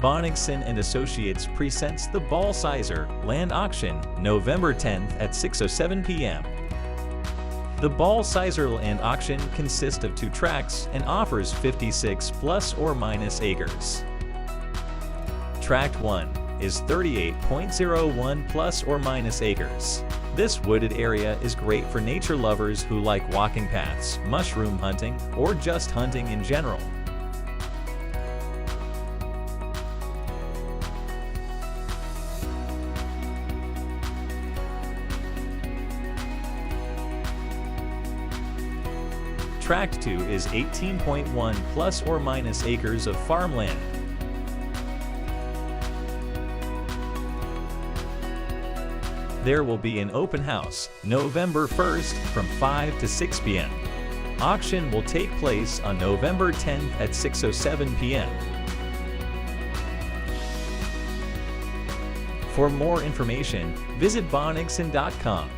Bonigson and Associates presents the Balsizer Land Auction, November 10th at 6:07 p.m. The Balsizer Land Auction consists of 2 tracts and offers 56 plus or minus acres. Tract 1 is 38.01 plus or minus acres. This wooded area is great for nature lovers who like walking paths, mushroom hunting, or just hunting in general. Tract 2 is 18.1 plus or minus acres of farmland. There will be an open house, November 1st from 5 to 6 p.m. Auction will take place on November 10th at 6:07 p.m. For more information, visit bonigson.com.